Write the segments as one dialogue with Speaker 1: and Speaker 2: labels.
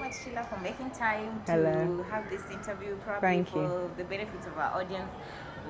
Speaker 1: much, Sheila, for making time to
Speaker 2: Hello.
Speaker 1: have this interview. Probably
Speaker 2: Thank
Speaker 1: for
Speaker 2: you.
Speaker 1: the benefit of our audience,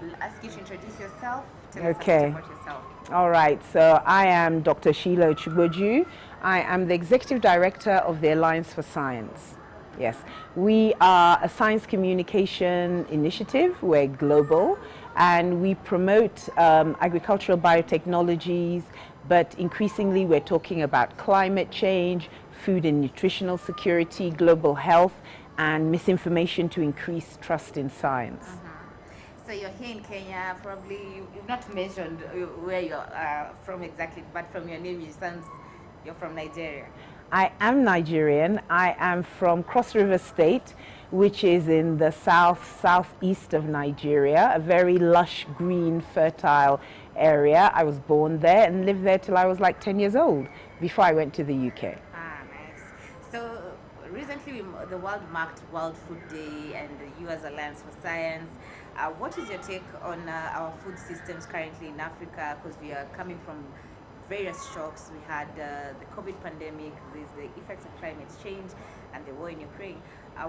Speaker 1: we'll ask you to introduce yourself. Tell us a bit
Speaker 2: Okay.
Speaker 1: about yourself.
Speaker 2: All right. So I am Dr. Sheila Chugboju. I am the Executive Director of the Alliance for Science. Yes, we are a science communication initiative. We're global and we promote agricultural biotechnologies, but increasingly we're talking about climate change, food and nutritional security, global health, and misinformation to increase trust in science.
Speaker 1: So you're here in Kenya. Probably you've not mentioned where you're from exactly, but from your name, you're from Nigeria.
Speaker 2: I am Nigerian. I am from Cross River State, which is in the southeast of Nigeria, a very lush, green, fertile area. I was born there and lived there till I was like 10 years old before I went to the UK.
Speaker 1: Ah, nice. So recently the world marked World Food Day and the US Alliance for Science. What is your take on our food systems currently in Africa? Because we are coming from various shocks. We had the COVID pandemic, there's the effects of climate change, and the war in Ukraine.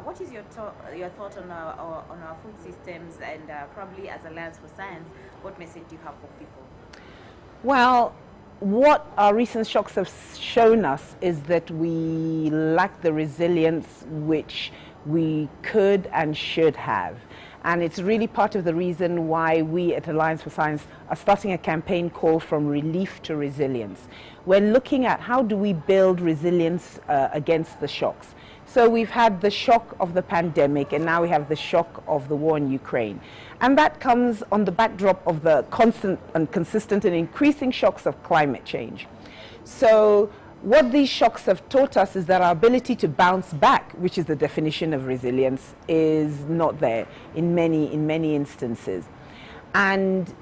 Speaker 1: What is your thought on our food systems, and probably as Alliance for Science, what message do you have for people?
Speaker 2: Well, what our recent shocks have shown us is that we lack the resilience which we could and should have. And it's really part of the reason why we at Alliance for Science are starting a campaign called From Relief to Resilience. We're looking at how do we build resilience against the shocks. So we've had the shock of the pandemic, and now we have the shock of the war in Ukraine. And that comes on the backdrop of the constant and consistent and increasing shocks of climate change. So what these shocks have taught us is that our ability to bounce back, which is the definition of resilience, is not there in many instances. And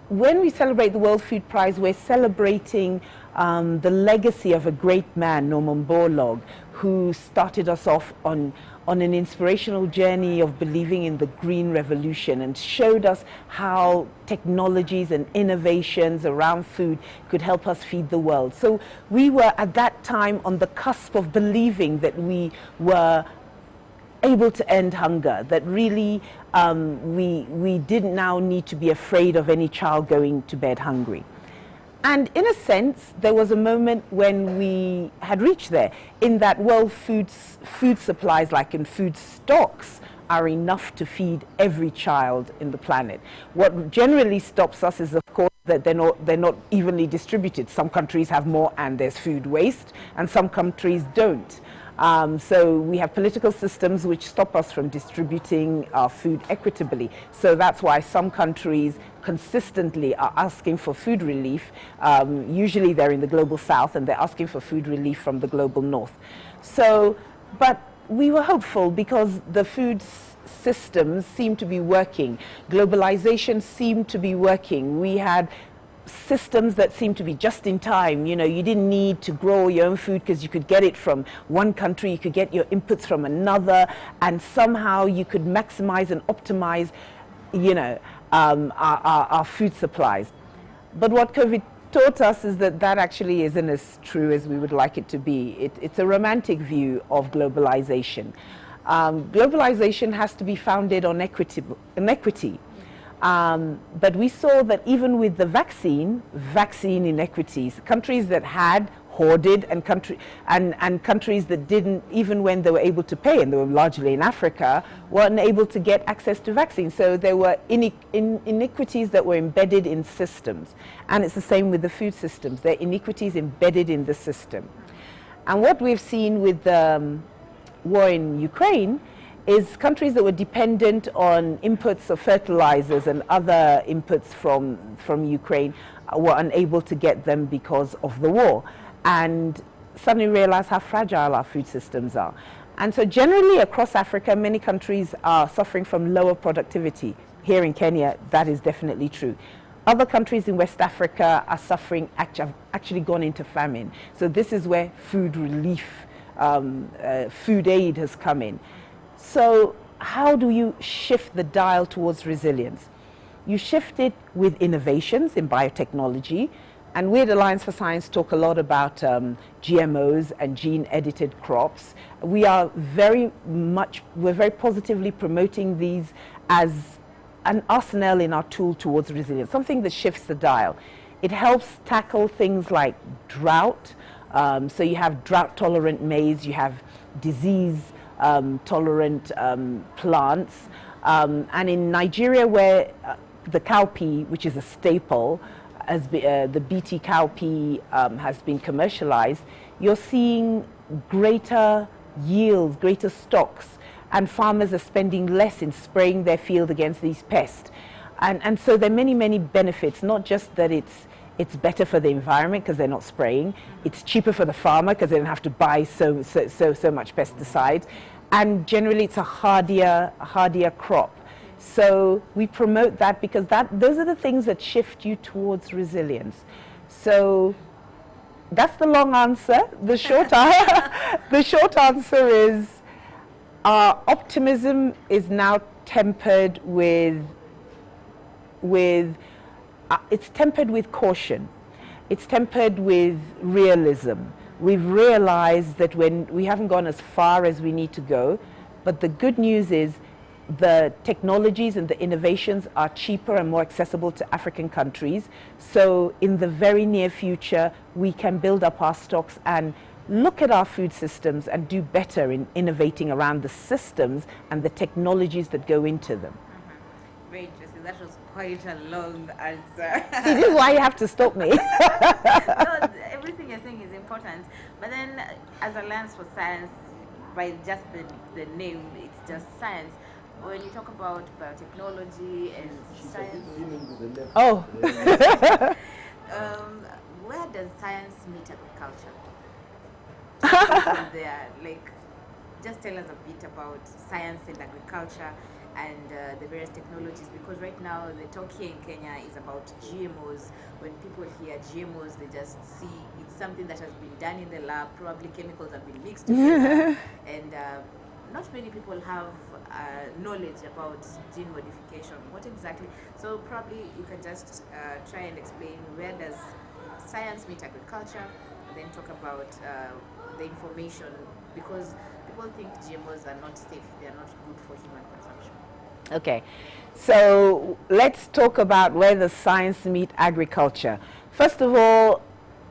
Speaker 2: when we celebrate the World Food Prize, we're celebrating the legacy of a great man, Norman Borlaug, who started us off on an inspirational journey of believing in the green revolution and showed us how technologies and innovations around food could help us feed the world. So we were at that time on the cusp of believing that we were able to end hunger, that really we didn't now need to be afraid of any child going to bed hungry. And in a sense, there was a moment when we had reached there, in that world food supplies, like in food stocks, are enough to feed every child in the planet. What generally stops us is, of course, that they're not evenly distributed. Some countries have more and there's food waste, and some countries don't. So we have political systems which stop us from distributing our food equitably. So that's why some countries consistently are asking for food relief. Usually they're in the global south and they're asking for food relief from the global north. So, but we were hopeful because the food systems seemed to be working. Globalization seemed to be working. We had systems that seemed to be just in time. You know, you didn't need to grow your own food because you could get it from one country, you could get your inputs from another, and somehow you could maximize and optimize, you know, our food supplies. But what COVID taught us is that that actually isn't as true as we would like it to be. It's a romantic view of globalization. Globalization has to be founded on equity. But we saw that even with the vaccine inequities, countries that had hoarded and countries that didn't, even when they were able to pay, and they were largely in Africa, weren't able to get access to vaccines. So there were inequities that were embedded in systems. And it's the same with the food systems. There are inequities embedded in the system. And what we've seen with the war in Ukraine is countries that were dependent on inputs of fertilizers and other inputs from Ukraine were unable to get them because of the war, and suddenly realized how fragile our food systems are. And so generally across Africa, many countries are suffering from lower productivity. Here in Kenya, that is definitely true. Other countries in West Africa are suffering, actually gone into famine. So this is where food relief, food aid has come in. So how do you shift the dial towards resilience? You shift it with innovations in biotechnology, And we at Alliance for Science talk a lot about GMOs and gene-edited crops. We're very positively promoting these as an arsenal in our tool towards resilience, something that shifts the dial. It helps tackle things like drought. So you have drought-tolerant maize, you have disease-tolerant plants. And in Nigeria, where the cowpea, which is a staple, the BT cowpea has been commercialized, you're seeing greater yields, greater stocks, and farmers are spending less in spraying their field against these pests. And so there are many, many benefits, not just that it's better for the environment because they're not spraying, it's cheaper for the farmer because they don't have to buy so much pesticides, and generally it's a hardier crop. So we promote that because those are the things that shift you towards resilience. So that's the long answer. The short, the short answer is our optimism is now tempered it's tempered with caution. It's tempered with realism. We've realized that when we haven't gone as far as we need to go, but the good news is the technologies and the innovations are cheaper and more accessible to African countries. So in the very near future, we can build up our stocks and look at our food systems and do better in innovating around the systems and the technologies that go into them.
Speaker 1: Very interesting. That was quite a long answer.
Speaker 2: See, this is why you have to stop me.
Speaker 1: No, everything you're saying is important. But then, as Alliance for Science, by just the name, it's just science. When you talk about biotechnology and science, where does science meet agriculture? From there, like, just tell us a bit about science and agriculture and the various technologies, because right now the talk here in Kenya is about GMOs. When people hear GMOs, they just see it's something that has been done in the lab, probably chemicals have been mixed together, and not many people have knowledge about gene modification. What exactly? So probably you can just try and explain where does science meet agriculture, and then talk about the information, because people think GMOs are not safe, they are not good for human consumption.
Speaker 2: Okay, so let's talk about where the science meet agriculture. First of all,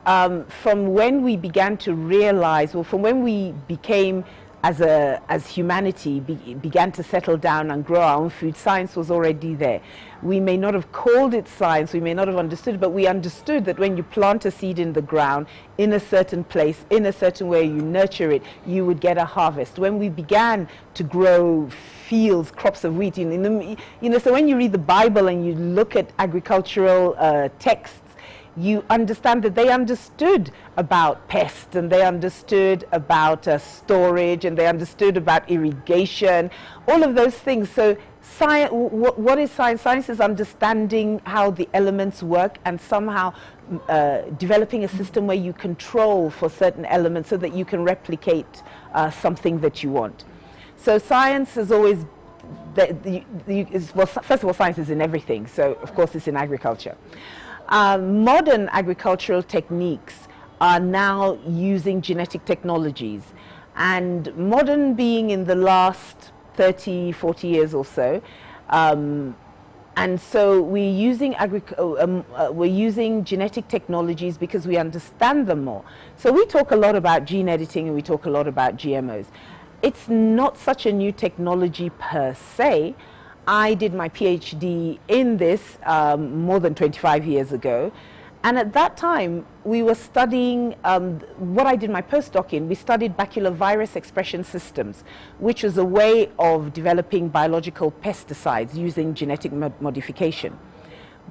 Speaker 2: from when we began to realize, well, from when we became as humanity began to settle down and grow our own food, science was already there. We may not have called it science, we may not have understood, but we understood that when you plant a seed in the ground, in a certain place, in a certain way, you nurture it, you would get a harvest. When we began to grow fields, crops of wheat, so when you read the Bible and you look at agricultural texts, you understand that they understood about pests, and they understood about storage, and they understood about irrigation, all of those things. So science, what is science? Science is understanding how the elements work and somehow developing a system where you control for certain elements so that you can replicate something that you want. So science has always, well, first of all, science is in everything, so of course it's in agriculture. Modern agricultural techniques are now using genetic technologies, and modern being in the last 30, 40 years or so. And so we're using genetic technologies because we understand them more. So we talk a lot about gene editing and we talk a lot about GMOs. It's not such a new technology per se. I did my PhD in this more than 25 years ago. And at that time, we were studying what I did my postdoc in. We studied baculovirus expression systems, which was a way of developing biological pesticides using genetic modification.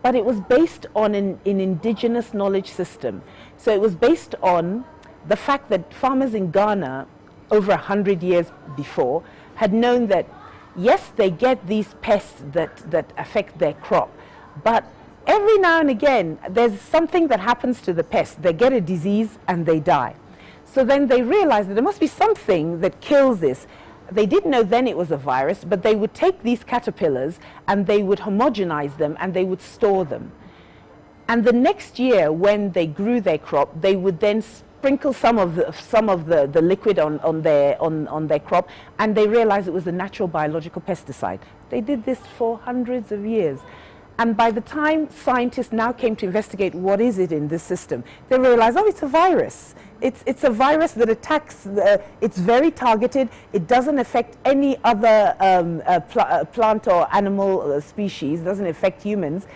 Speaker 2: But it was based on an indigenous knowledge system. So it was based on the fact that farmers in Ghana, over 100 years before, had known that yes, they get these pests that affect their crop, but every now and again, there's something that happens to the pest. They get a disease and they die. So then they realized that there must be something that kills this. They didn't know then it was a virus, but they would take these caterpillars and they would homogenize them and they would store them. And the next year, when they grew their crop, they would then sprinkle some of the liquid on their crop, and they realized it was a natural biological pesticide. They did this for hundreds of years. And by the time scientists now came to investigate what is it in this system, they realized, oh, it's a virus. It's a virus that attacks, it's very targeted. It doesn't affect any other plant or animal species, doesn't affect humans.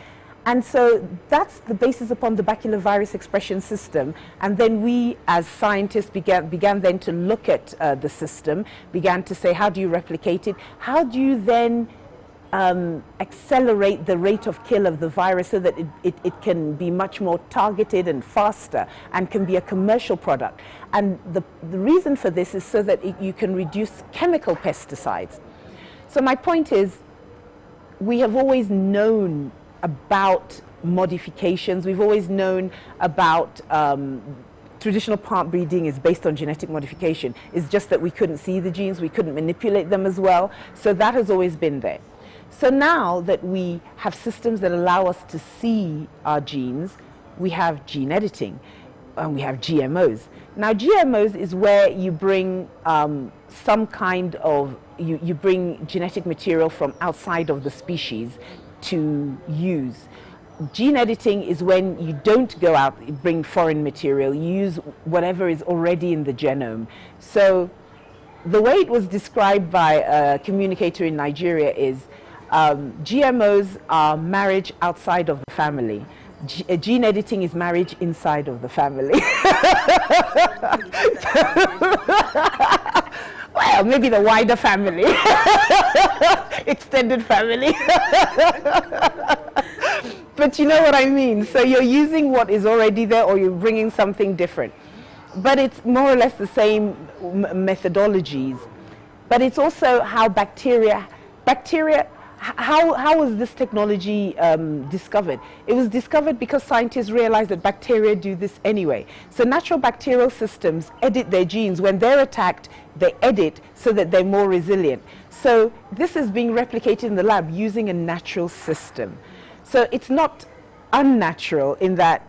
Speaker 2: And so that's the basis upon the baculovirus expression system. And then we, as scientists, began then to look at the system, began to say, how do you replicate it? How do you then accelerate the rate of kill of the virus so that it can be much more targeted and faster and can be a commercial product? And the reason for this is so that you can reduce chemical pesticides. So my point is, we have always known about modifications. We've always known about traditional plant breeding is based on genetic modification. It's just that we couldn't see the genes, we couldn't manipulate them as well. So that has always been there. So now that we have systems that allow us to see our genes, we have gene editing and we have GMOs. Now GMOs is where you bring some kind of, you bring genetic material from outside of the species to use. Gene editing is when you don't go out, bring foreign material, you use whatever is already in the genome. So the way it was described by a communicator in Nigeria is GMOs are marriage outside of the family. Gene editing is marriage inside of the family. Well, maybe the wider family, extended family. But you know what I mean. So you're using what is already there, or you're bringing something different. But it's more or less the same methodologies. But it's also how bacteria, how was this technology discovered? It was discovered because scientists realized that bacteria do this anyway. So natural bacterial systems edit their genes. When they're attacked, they edit so that they're more resilient. So this is being replicated in the lab using a natural system. So it's not unnatural in that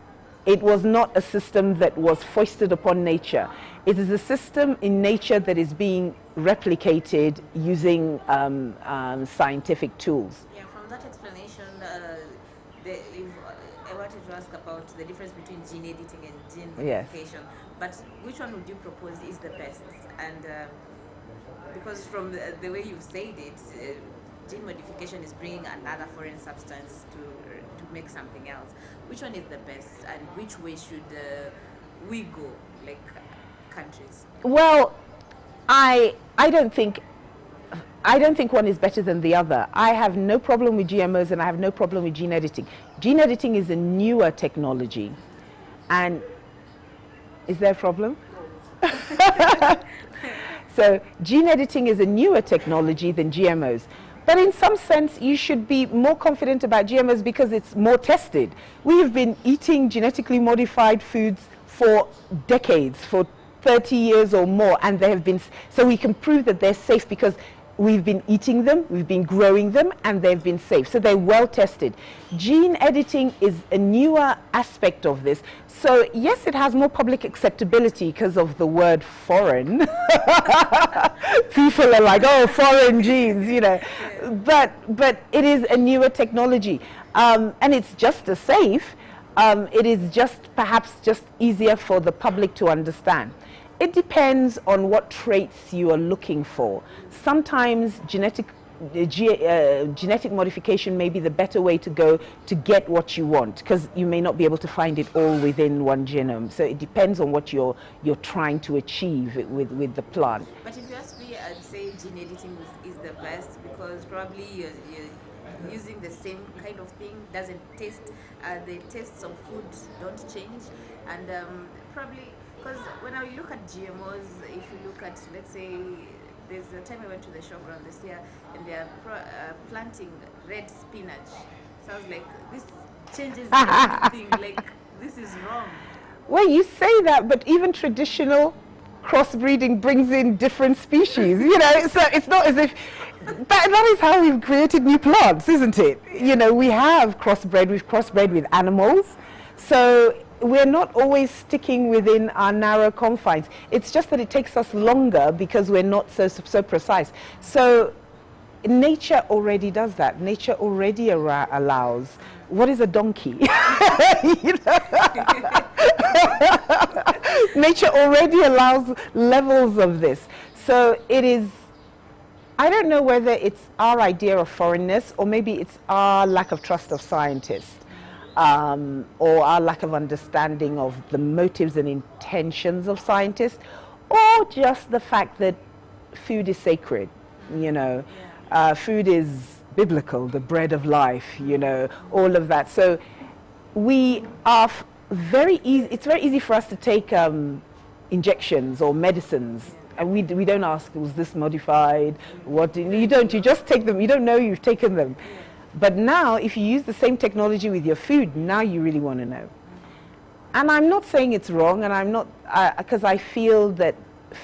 Speaker 2: it was not a system that was foisted upon nature. It is a system in nature that is being replicated using scientific tools.
Speaker 1: Yeah, from that explanation, I wanted to ask about the difference between gene editing and gene modification. Yes. But which one would you propose is the best? And because from the way you've said it, gene modification is bringing another foreign substance to make something else. Which one is the best, and which way should we go, like countries?
Speaker 2: Well, I don't think one is better than the other. I have no problem with GMOs and I have no problem with gene editing. Gene editing is a newer technology. And is there a problem? So gene editing is a newer technology than GMOs. But in some sense, you should be more confident about GMOs because it's more tested. We have been eating genetically modified foods for decades, for 30 years or more, and they have been, so we can prove that they're safe because we've been eating them, we've been growing them, and they've been safe. So they're well tested. Gene editing is a newer aspect of this. So yes, it has more public acceptability because of the word foreign. People are like, oh, foreign genes, you know. But it is a newer technology. And it's just as safe. It is just perhaps just easier for the public to understand. It depends on what traits you are looking for. Sometimes genetic modification may be the better way to go to get what you want, because you may not be able to find it all within one genome. So it depends on what you're trying to achieve with the plant.
Speaker 1: But if you ask me, I'd say gene editing is the best, because probably you're using the same kind of thing, doesn't taste, the tastes of food don't change, and probably, because when I look at GMOs, if you look at, let's say, there's a time I went to the shop around this year and they are planting red spinach. So I was like, this changes everything, like, this is wrong.
Speaker 2: Well, you say that, but even traditional crossbreeding brings in different species, you know, so it's not as if, that is how we've created new plants, isn't it? You know, we have crossbred, we've crossbred with animals, So we're not always sticking within our narrow confines. It's just that it takes us longer because we're not so precise. So nature already does that. Nature already allows. What is a donkey? You know? Nature already allows levels of this. So it is, I don't know whether it's our idea of foreignness or maybe it's our lack of trust of scientists, or our lack of understanding of the motives and intentions of scientists, or just the fact that food is sacred, you know. Food is biblical, the bread of life, you know, all of that. So we are very easy, it's very easy for us to take injections or medicines, and we don't ask, was this modified? You don't, you just take them, you don't know you've taken them. But now, if you use the same technology with your food, now you really want to know. And I'm not saying it's wrong, and I'm not, because I feel that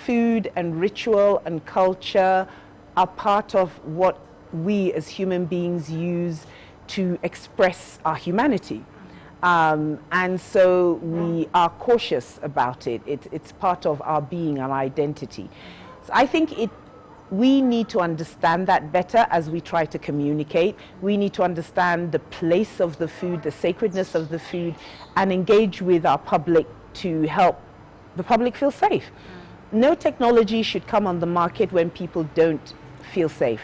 Speaker 2: food and ritual and culture are part of what we as human beings use to express our humanity. And so we are cautious about it. It's part of our being, our identity. So I think we need to understand that better as we try to communicate. We need to understand the place of the food, the sacredness of the food, and engage with our public to help the public feel safe. No technology should come on the market when people don't feel safe.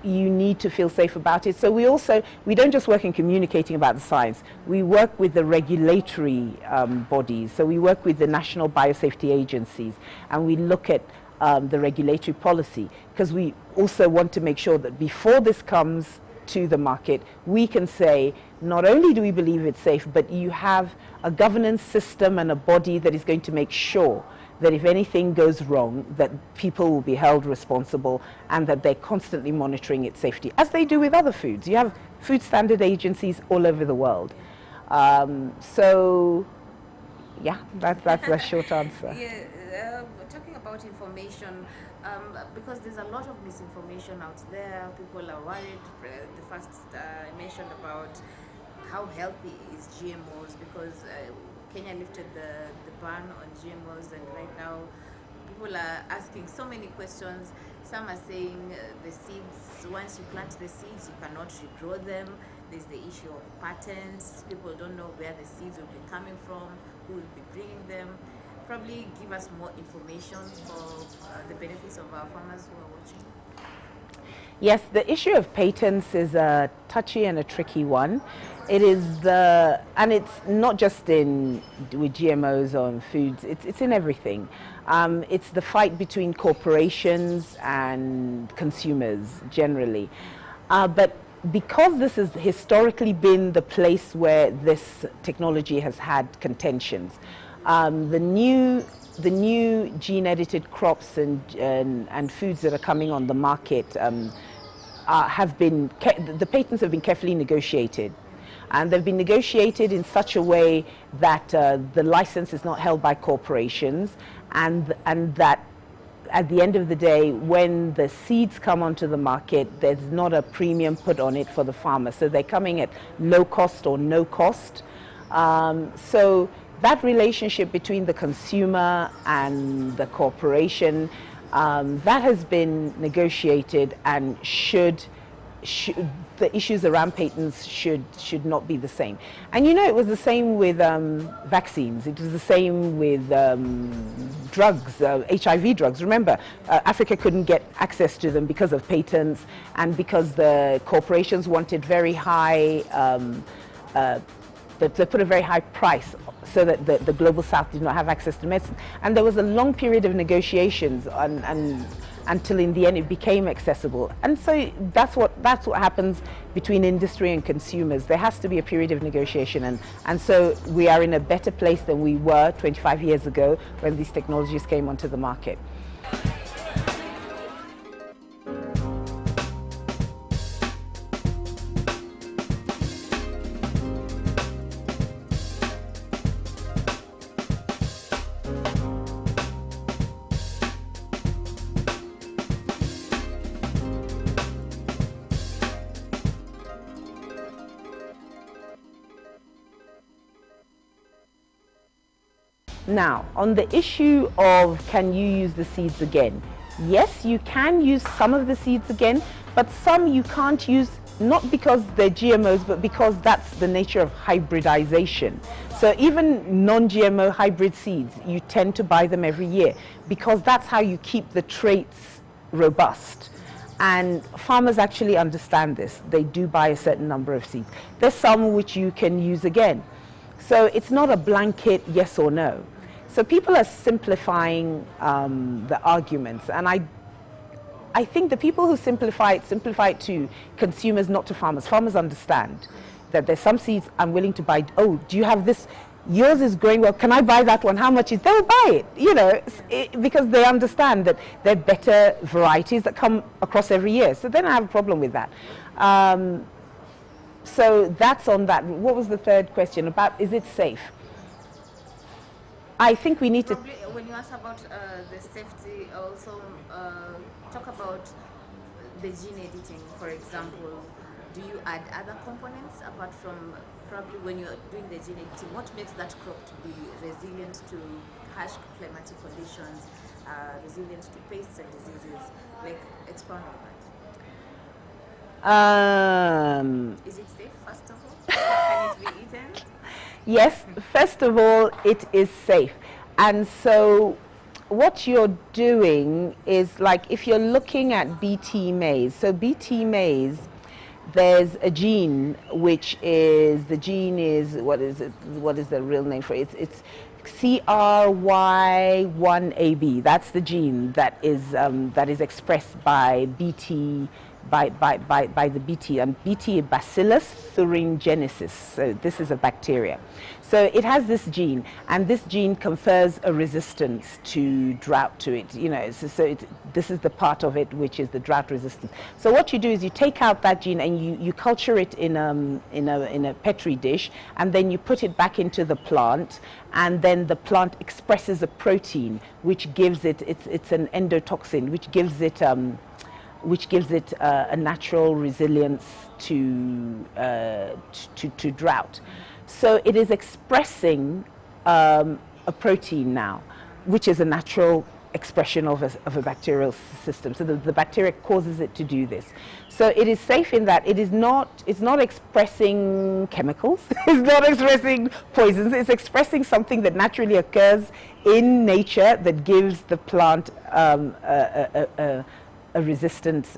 Speaker 2: You need to feel safe about it. So we don't just work in communicating about the science. We work with the regulatory bodies. So we work with the national biosafety agencies, and we look at the regulatory policy, because we also want to make sure that before this comes to the market, we can say, not only do we believe it's safe, but you have a governance system and a body that is going to make sure that if anything goes wrong, that people will be held responsible, and that they're constantly monitoring its safety, as they do with other foods. You have food standard agencies all over the world. So, yeah, that's the short answer.
Speaker 1: Yeah, talking about information, because there's a lot of misinformation out there. People are worried. The first I mentioned about how healthy is GMOs, because Kenya lifted the ban on GMOs, and right now people are asking so many questions. Some are saying the seeds, once you plant the seeds, you cannot regrow them. There's the issue of patents. People don't know where the seeds will be coming from, who will be bringing them. Probably give us more information for the benefits of our farmers who are watching.
Speaker 2: Yes, the issue of patents is a touchy and a tricky one. It is and it's not just with GMOs on foods, it's in everything. It's the fight between corporations and consumers generally. But because this has historically been the place where this technology has had contentions, the new gene-edited crops and foods that are coming on the market the patents have been carefully negotiated. And they've been negotiated in such a way that the license is not held by corporations, and that at the end of the day, when the seeds come onto the market, there's not a premium put on it for the farmer. So they're coming at low cost or no cost. So that relationship between the consumer and the corporation, that has been negotiated, and the issues around patents should not be the same. And you know, it was the same with vaccines. It was the same with drugs, HIV drugs. Remember, Africa couldn't get access to them because of patents, and because the corporations wanted very high, they put a very high price so that the global south did not have access to medicine. And there was a long period of negotiations and until in the end it became accessible. And so that's what happens between industry and consumers. There has to be a period of negotiation, and so we are in a better place than we were 25 years ago when these technologies came onto the market. Now, on the issue of can you use the seeds again? Yes, you can use some of the seeds again, but some you can't use, not because they're GMOs, but because that's the nature of hybridization. So even non-GMO hybrid seeds, you tend to buy them every year because that's how you keep the traits robust. And farmers actually understand this. They do buy a certain number of seeds. There's some which you can use again. So it's not a blanket yes or no. So people are simplifying the arguments, and I think the people who simplify it to consumers, not to farmers. Farmers understand that there's some seeds I'm willing to buy. Oh, do you have this? Yours is growing well. Can I buy that one? How much is? They'll buy it, you know, because they understand that there are better varieties that come across every year. So they don't have a problem with that. So that's on that. What was the third question about? Is it safe? I think we need
Speaker 1: Probably when you ask about the safety, also talk about the gene editing, for example. Do you add other components apart from probably when you're doing the gene editing? What makes that crop to be resilient to harsh climatic conditions, resilient to pests and diseases? Like, expound on that. Is it safe, first of all? Can it be eaten?
Speaker 2: Yes, first of all, it is safe. And so what you're doing is, like, if you're looking at BT maize, so BT maize, there's a gene which is, the gene is, what is it, what is the real name for it? It's CRY1AB. That's the gene that is expressed by BT, by the BT, and BT Bacillus thuringiensis. So this is a bacteria. So it has this gene, and this gene confers a resistance to drought to it. You know, this is the part of it which is the drought resistance. So what you do is you take out that gene and you culture it in a petri dish, and then you put it back into the plant, and then the plant expresses a protein which gives it, it's an endotoxin, which gives it a natural resilience to drought. So it is expressing a protein now, which is a natural expression of a bacterial system. So the bacteria causes it to do this. So it is safe in that it's not expressing chemicals, it's not expressing poisons, it's expressing something that naturally occurs in nature that gives the plant a resistance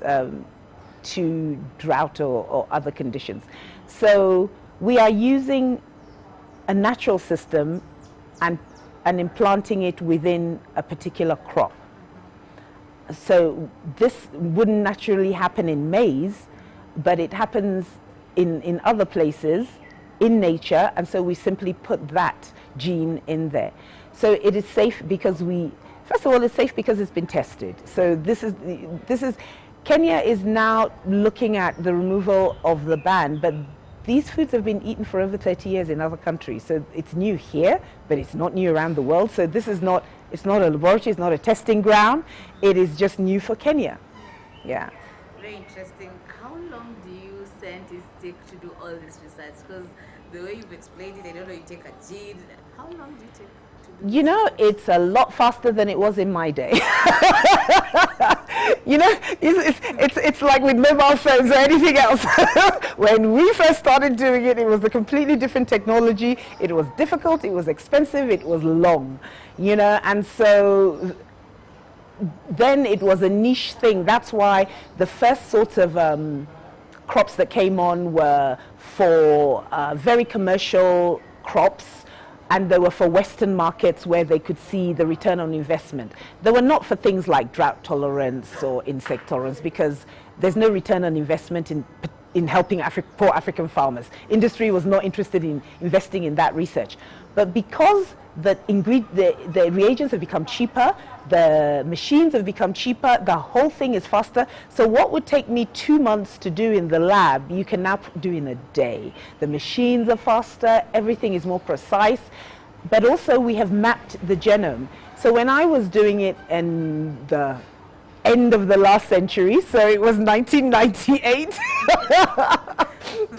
Speaker 2: to drought or other conditions. So we are using a natural system and implanting it within a particular crop. So this wouldn't naturally happen in maize, but it happens in other places in nature, and so we simply put that gene in there. So it is safe because first of all, it's safe because it's been tested. So this is Kenya is now looking at the removal of the ban, but these foods have been eaten for over 30 years in other countries. So it's new here, but it's not new around the world. So this is not, it's not a laboratory, it's not a testing ground. It is just new for Kenya. Yeah.
Speaker 1: Very interesting. How long do you scientists take to do all this research? Because the way you've explained it, I don't know, you take a gene. How long do you take?
Speaker 2: You know, it's a lot faster than it was in my day. You know, it's like with mobile phones or anything else. When we first started doing it, it was a completely different technology. It was difficult, it was expensive, it was long, you know, and so then it was a niche thing. That's why the first sort of crops that came on were for very commercial crops, and they were for Western markets where they could see the return on investment. They were not for things like drought tolerance or insect tolerance, because there's no return on investment in helping poor African farmers. Industry was not interested in investing in that research. But because the reagents have become cheaper, the machines have become cheaper, the whole thing is faster. So what would take me 2 months to do in the lab, you can now do in a day. The machines are faster, everything is more precise, but also we have mapped the genome. So when I was doing it in the end of the last century, so it was 1998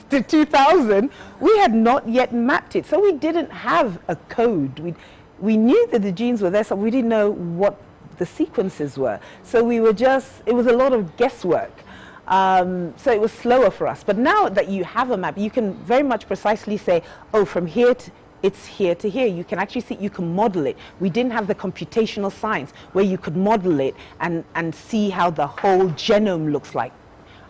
Speaker 2: to 2000, we had not yet mapped it. So we didn't have a code. we knew that the genes were there, so we didn't know what the sequences were. So we were just, it was a lot of guesswork. So it was slower for us. But now that you have a map, you can very much precisely say, oh, from here to, it's here to here. You can actually see, you can model it. We didn't have the computational science where you could model it and see how the whole genome looks like.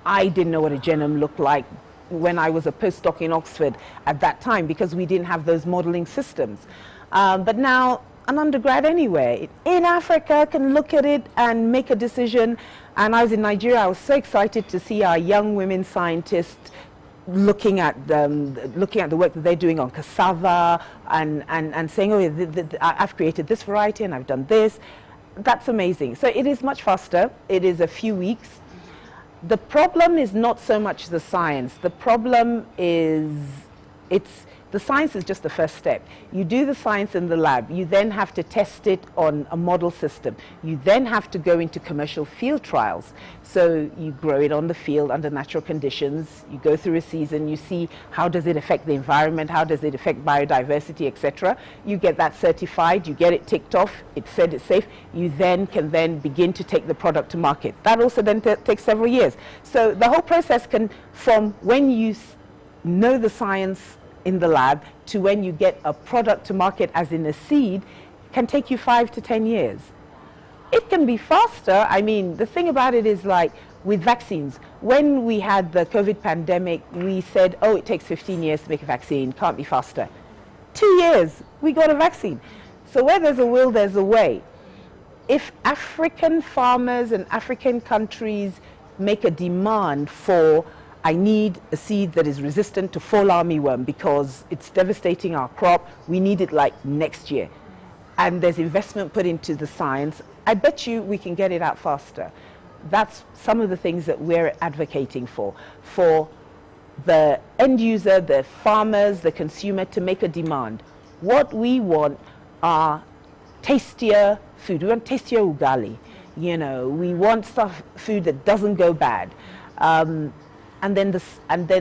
Speaker 2: I didn't know what a genome looked like when I was a postdoc in Oxford at that time, because we didn't have those modeling systems. But now an undergrad anywhere in Africa can look at it and make a decision. And I was in Nigeria. I was so excited to see our young women scientists looking at the work that they're doing on cassava and saying, oh, I've created this variety and I've done this. That's amazing. So it is much faster. It is a few weeks. The problem is not so much the science. The problem is the science is just the first step. You do the science in the lab. You then have to test it on a model system. You then have to go into commercial field trials. So you grow it on the field under natural conditions. You go through a season. You see how does it affect the environment, how does it affect biodiversity, etc. You get that certified. You get it ticked off. It said it's safe. You then can then begin to take the product to market. That also then takes several years. So the whole process can, from when you know the science in the lab to when you get a product to market, as in a seed, can take you 5 to 10 years. It can be faster. I mean, the thing about it is, like with vaccines, when we had the COVID pandemic, we said, oh, it takes 15 years to make a vaccine, can't be faster. 2 years, we got a vaccine. So where there's a will, there's a way. If African farmers and African countries make a demand for, I need a seed that is resistant to fall armyworm because it's devastating our crop, we need it like next year, and there's investment put into the science, I bet you we can get it out faster. That's some of the things that we're advocating for the end user, the farmers, the consumer, to make a demand. What we want are tastier food. We want tastier ugali. You know, we want food that doesn't go bad. And then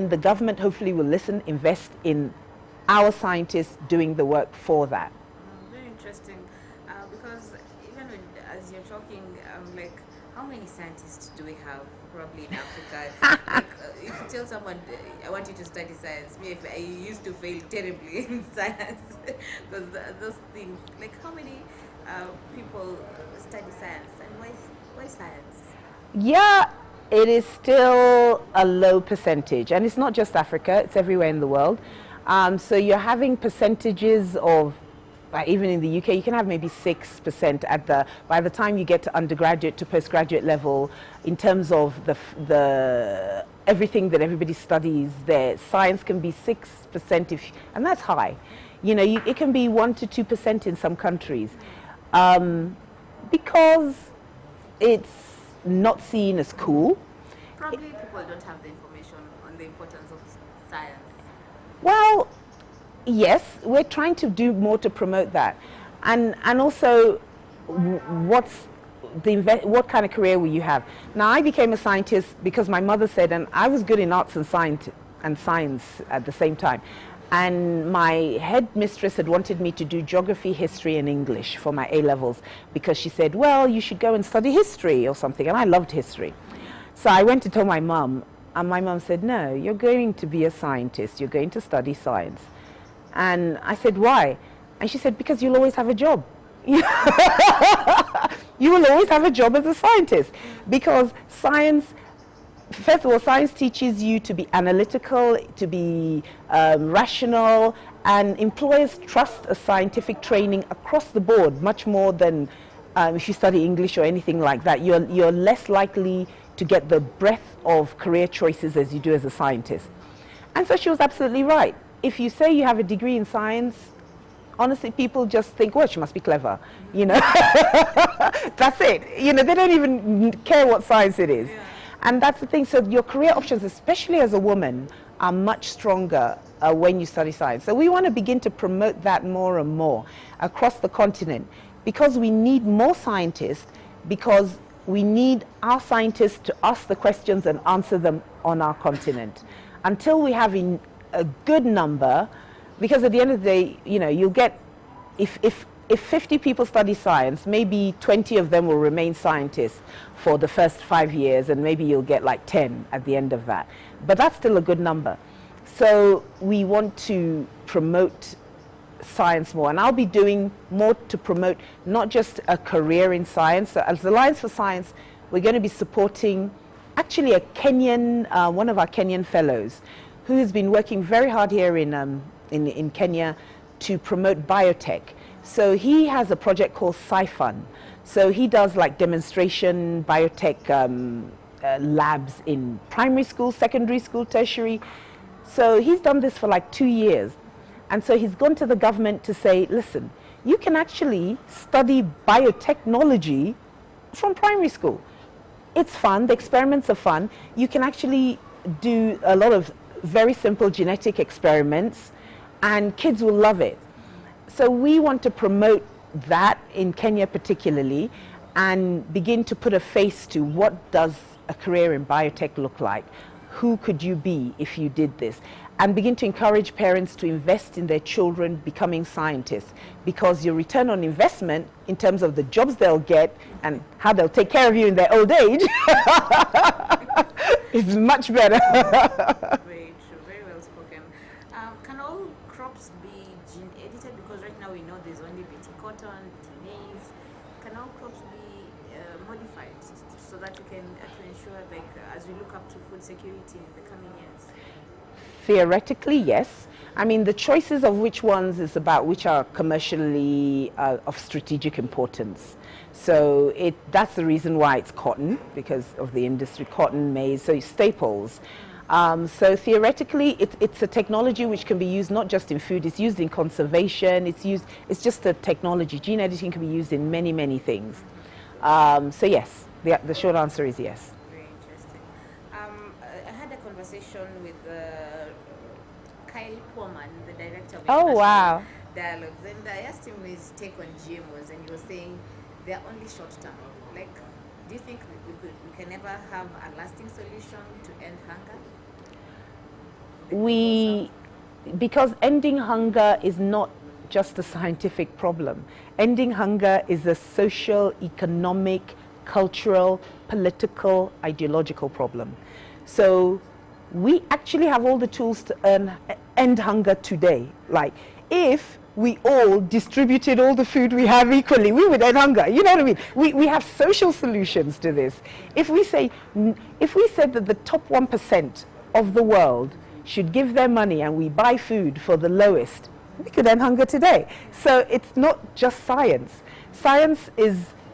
Speaker 2: the government hopefully will listen, invest in our scientists doing the work for that.
Speaker 1: Very interesting, because even as you're talking, like, how many scientists do we have probably in Africa? Like, if you tell someone, I want you to study science, me, if I used to fail terribly in science, because those things, like, how many people study science, and why science?
Speaker 2: Yeah. It is still a low percentage, and it's not just Africa, it's everywhere in the world. So you're having percentages of, even in the UK, you can have maybe 6% by the time you get to undergraduate to postgraduate level, in terms of the everything that everybody studies there. Science can be 6%, and that's high. You know, it can be 1 to 2% in some countries, because it's not seen as cool.
Speaker 1: Probably people don't have the information on the importance of science.
Speaker 2: Well, yes, we're trying to do more to promote that, and also what kind of career will you have? Now, I became a scientist because my mother said, and I was good in arts and science at the same time. And my headmistress had wanted me to do geography, history, and English for my A-levels, because she said, well, you should go and study history or something. And I loved history. So I went to tell my mum, and my mum said, no, you're going to be a scientist. You're going to study science. And I said, why? And she said, because you'll always have a job. You will always have a job as a scientist, because science, first of all, science teaches you to be analytical, to be rational, and employers trust a scientific training across the board much more than if you study English or anything like that. You're less likely to get the breadth of career choices as you do as a scientist. And so she was absolutely right. If you say you have a degree in science, honestly, people just think, well, she must be clever, you know. That's it. You know, they don't even care what science it is. Yeah. And that's the thing. So your career options, especially as a woman, are much stronger when you study science. So we want to begin to promote that more and more across the continent, because we need more scientists, because we need our scientists to ask the questions and answer them on our continent. Until we have a good number, because at the end of the day, you know, you'll get, if if 50 people study science, maybe 20 of them will remain scientists for the first 5 years, and maybe you'll get like 10 at the end of that. But that's still a good number. So we want to promote science more, and I'll be doing more to promote not just a career in science. So as the Alliance for Science, we're going to be supporting actually a Kenyan, one of our Kenyan fellows, who has been working very hard here in Kenya to promote biotech. So he has a project called SciFun. So he does like demonstration biotech labs in primary school, secondary school, tertiary. So he's done this for like 2 years. And so he's gone to the government to say, listen, you can actually study biotechnology from primary school. It's fun, the experiments are fun. You can actually do a lot of very simple genetic experiments, and kids will love it. So we want to promote that in Kenya particularly, and begin to put a face to what does a career in biotech look like. Who could you be if you did this? And begin to encourage parents to invest in their children becoming scientists, because your return on investment in terms of the jobs they'll get and how they'll take care of you in their old age is much better.
Speaker 1: Very true, very well spoken. Can all crops be gene edited? Because right now we know there's only BT cotton, BT maize. Can all crops be modified so that we can actually ensure, like, as we look up to food security in the coming years?
Speaker 2: Theoretically, yes. I mean, the choices of which ones is about which are commercially of strategic importance. So that's the reason why it's cotton, because of the industry, cotton, maize, so staples. So theoretically, it's a technology which can be used not just in food, it's used in conservation, it's just a technology. Gene editing can be used in many, many things. So yes, the short answer is yes.
Speaker 1: Very interesting. I had a conversation with Kyle Poorman, the director of
Speaker 2: wow.
Speaker 1: Dialogues, and I asked him his take on GMOs, and he was saying they're only short term. Like, do you think we can ever have a lasting solution to end hunger?
Speaker 2: Because ending hunger is not just a scientific problem. Ending hunger is a social, economic, cultural, political, ideological problem. So we actually have all the tools to end hunger today. Like, if we all distributed all the food we have equally, we would end hunger. You know what I mean? We have social solutions to this. If we said that the top 1% of the world should give their money and we buy food for the lowest, we could end hunger today. So it's not just science. Science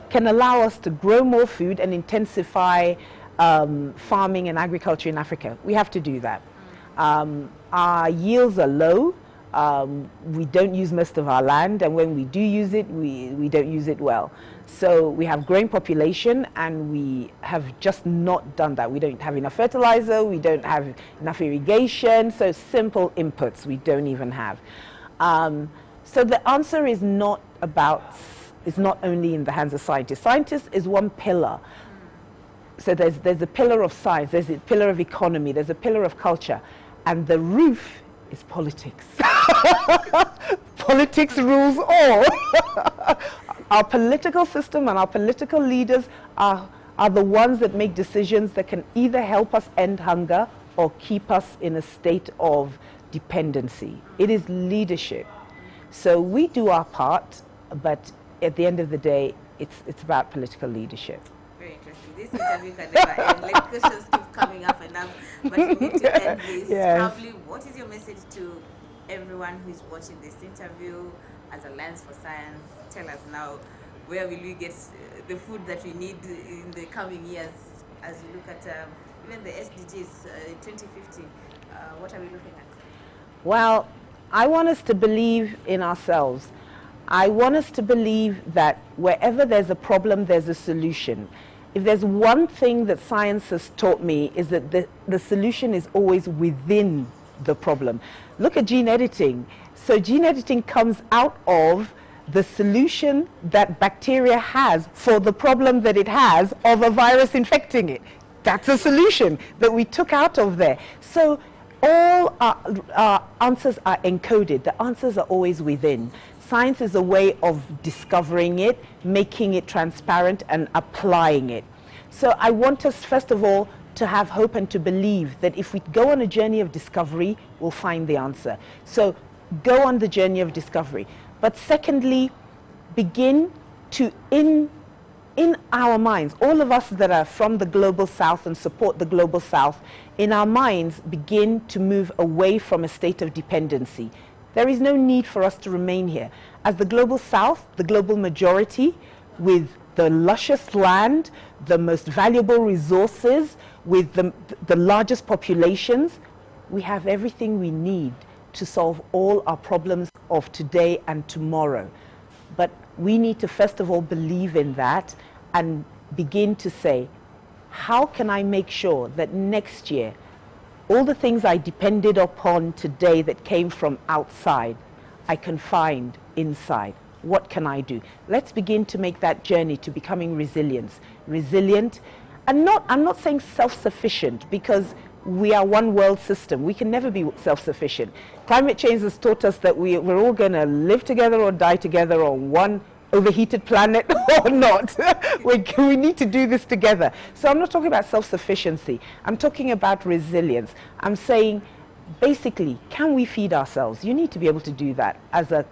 Speaker 2: can allow us to grow more food and intensify farming and agriculture in Africa. We have to do that. Our yields are low. We don't use most of our land, and when we do use it, we don't use it well. So we have growing population, and we have just not done that. We don't have enough fertilizer, we don't have enough irrigation, so simple inputs we don't even have. So the answer is not only in the hands of scientists. Scientists is one pillar. So there's a pillar of science, there's a pillar of economy, there's a pillar of culture, and the roof is politics. Politics rules all. Our political system and our political leaders are the ones that make decisions that can either help us end hunger or keep us in a state of dependency. It is leadership. So we do our part, but at the end of the day, it's about political leadership.
Speaker 1: Very interesting. This interview can never end. Like, questions keep coming up and up, but we need to end this.
Speaker 2: Yes.
Speaker 1: Probably, what is your message to everyone who is watching this interview as Alliance for Science? Tell us now, where will we get the food that we need in the coming years as we look at even the SDGs 2050? What are we looking at?
Speaker 2: Well, I want us to believe in ourselves. I want us to believe that wherever there's a problem, there's a solution. If there's one thing that science has taught me, is that the solution is always within the problem. Look at gene editing. So gene editing comes out of the solution that bacteria has for the problem that it has of a virus infecting it. That's a solution that we took out of there. So all our answers are encoded. The answers are always within. Science is a way of discovering it, making it transparent, and applying it. So I want us, first of all, to have hope and to believe that if we go on a journey of discovery, we'll find the answer. So go on the journey of discovery. But secondly, begin to, in our minds, all of us that are from the Global South and support the Global South, in our minds, begin to move away from a state of dependency. There is no need for us to remain here. As the Global South, the global majority, with the luscious land, the most valuable resources, with the largest populations, we have everything we need to solve all our problems of today and tomorrow. But we need to first of all believe in that and begin to say, how can I make sure that next year all the things I depended upon today that came from outside, I can find inside? What can I do? Let's begin to make that journey to becoming resilient, and I'm not saying self-sufficient, because we are one world system. We can never be self-sufficient. Climate change has taught us that we're all going to live together or die together on one overheated planet or not. We need to do this together. So I'm not talking about self-sufficiency. I'm talking about resilience. I'm saying, basically, can we feed ourselves? You need to be able to do that as a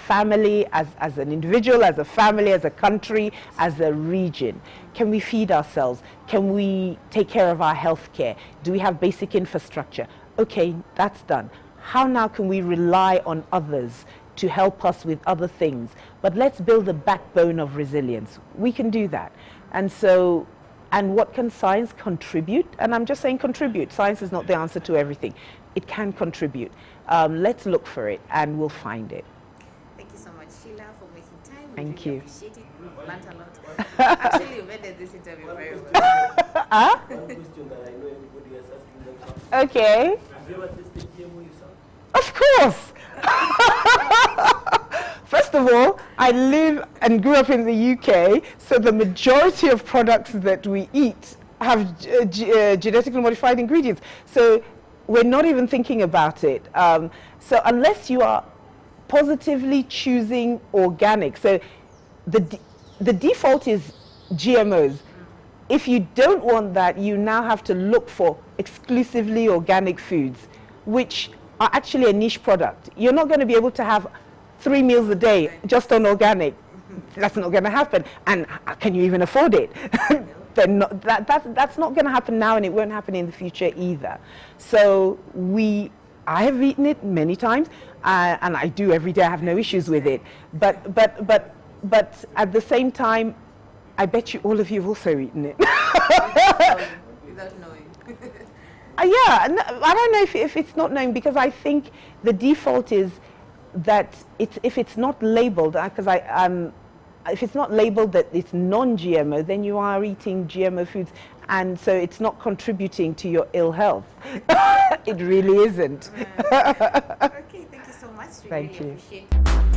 Speaker 2: family, as an individual, as a family, as a country, as a region. Can we feed ourselves? Can we take care of our health care? Do we have basic infrastructure? Okay, that's done. How now can we rely on others to help us with other things? But let's build a backbone of resilience. We can do that. And so, and what can science contribute? And I'm just saying contribute. Science is not the answer to everything. It can contribute. Let's look for it and we'll find it.
Speaker 1: Thank you so much, Sheila, for making time.
Speaker 2: Thank
Speaker 1: really
Speaker 2: you.
Speaker 1: Appreciate it. We've learned a lot. Actually, you've ended this interview very well.
Speaker 3: One question that I know everybody is asking themselves.
Speaker 2: Okay.
Speaker 3: Have you ever tested GMO yourself?
Speaker 2: Of course. First of all, I live and grew up in the UK, so the majority of products that we eat have genetically modified ingredients. So we're not even thinking about it. So unless you are positively choosing organic, so the default is GMOs. If you don't want that, you now have to look for exclusively organic foods, which are actually a niche product. You're not going to be able to have 3 meals a day just on organic. That's not going to happen. And can you even afford it? That's not going to happen now, and it won't happen in the future either. So I have eaten it many times, and I do every day. I have no issues with it. But at the same time, I bet you all of you have also eaten it.
Speaker 1: Without knowing.
Speaker 2: Yeah, no, I don't know if it's not known, because I think the default is that if it's not labeled, because if it's not labeled that it's non-GMO, then you are eating GMO foods, and so it's not contributing to your ill health. It really isn't.
Speaker 1: Okay, thank you so much. We
Speaker 2: Thank
Speaker 1: really
Speaker 2: you.
Speaker 1: appreciate it.